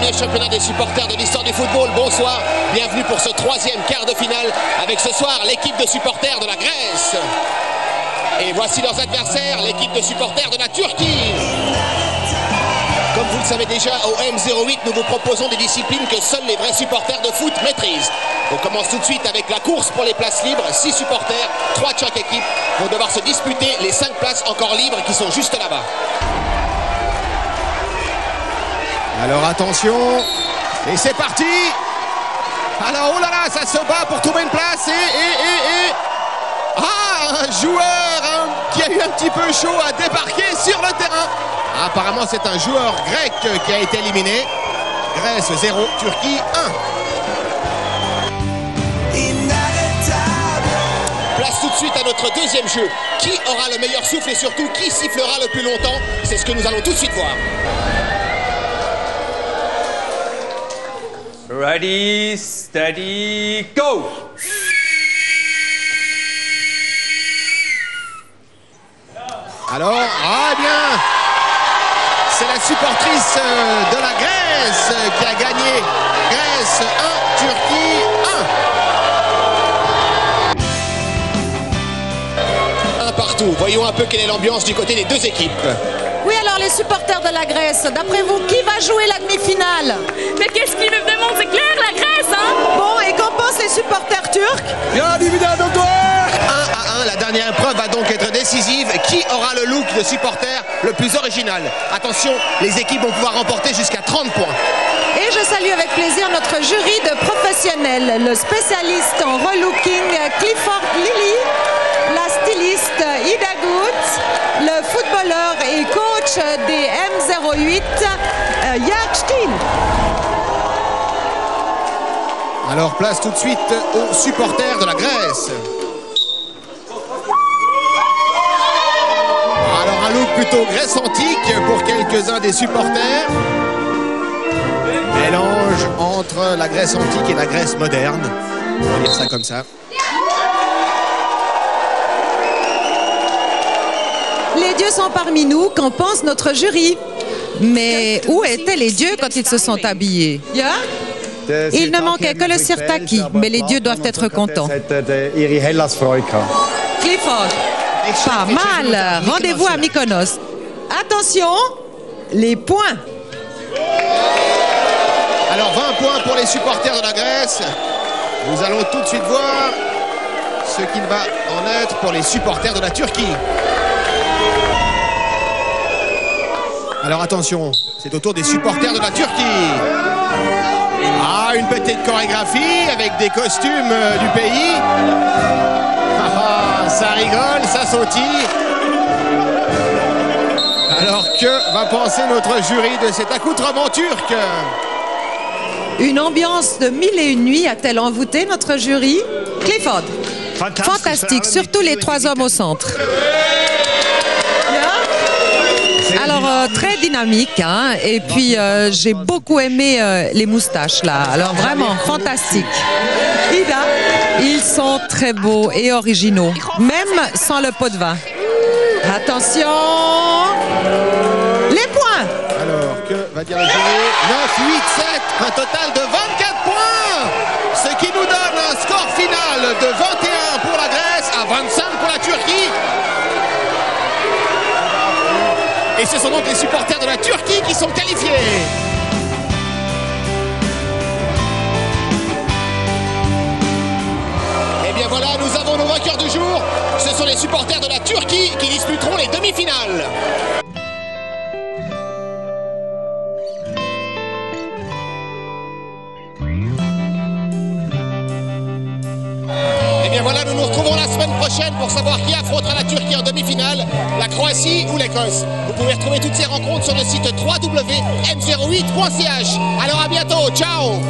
dernier championnat des supporters de l'histoire du football. Bonsoir, bienvenue pour ce troisième quart de finale avec ce soir l'équipe de supporters de la Grèce. Et voici leurs adversaires, l'équipe de supporters de la Turquie. Comme vous le savez déjà, au M08, nous vous proposons des disciplines que seuls les vrais supporters de foot maîtrisent. On commence tout de suite avec la course pour les places libres. 6 supporters, 3 de chaque équipe, vont devoir se disputer les 5 places encore libres qui sont juste là-bas. Alors attention, et c'est parti. Alors oh là là, ça se bat pour trouver une place Ah, un joueur qui a eu un petit peu chaud à débarquer sur le terrain. Apparemment c'est un joueur grec qui a été éliminé. Grèce 0, Turquie 1. Place tout de suite à notre deuxième jeu. Qui aura le meilleur souffle et surtout qui sifflera le plus longtemps? C'est ce que nous allons tout de suite voir. Ready, steady, go! Alors, bien, c'est la supportrice de la Grèce qui a gagné. Grèce 1, Turquie 1. 1 partout. Voyons un peu quelle est l'ambiance du côté des deux équipes. Oui, alors les supporters de la Grèce, d'après vous, qui va jouer la demi-finale? Mais qu'est-ce qu'ils me demandent? C'est clair, la Grèce, hein? Bon, et qu'en pensent les supporters turcs? 1 à 1, la dernière épreuve va donc être décisive. Qui aura le look de supporter le plus original? Attention, les équipes vont pouvoir remporter jusqu'à 30 points. Et je salue avec plaisir notre jury de professionnels, le spécialiste en relooking Clifford Lilly, la styliste Ida Gut, le footballeur et coach des M08, Jörg Stiel. Alors place tout de suite aux supporters de la Grèce. Alors un look plutôt Grèce antique pour quelques-uns des supporters. Mélange entre la Grèce antique et la Grèce moderne. On va dire ça comme ça. Les dieux sont parmi nous, qu'en pense notre jury? Mais où étaient les dieux quand ils se sont habillés? Il ne manquait que le sirtaki, mais les dieux doivent être contents. Clifford, pas mal. Rendez-vous à Mykonos. Attention, les points. Alors 20 points pour les supporters de la Grèce. Nous allons tout de suite voir ce qu'il va en être pour les supporters de la Turquie. Alors attention, c'est au tour des supporters de la Turquie. Ah, une petite chorégraphie avec des costumes du pays. Ça rigole, ça sautille. Alors que va penser notre jury de cet accoutrement turc? Une ambiance de 1001 nuits a-t-elle envoûté notre jury? Clifford. Fantastique, surtout les 3 hommes au centre. Alors, très dynamique, hein? Et puis j'ai beaucoup aimé les moustaches, là. Alors, vraiment, fantastique. Ida, ils sont très beaux et originaux, même sans le pot de vin. Attention, les points. Alors, que va dire le jury? 9, 8, 7, un total de 24 points. Ce qui nous donne un score final de 21 pour la Grèce à 25 pour la Turquie. Et ce sont donc les supporters de la Turquie qui sont qualifiés. Et bien voilà, nous avons nos vainqueurs du jour. Ce sont les supporters de la Turquie qui disputeront les demi-finales. Et bien voilà, nous nous retrouvons la semaine prochaine pour savoir qui affrontera la Turquie en demi-finale, la Croatie ou l'Écosse. Vous pouvez retrouver toutes ces rencontres sur le site www.m08.ch. Alors à bientôt, ciao!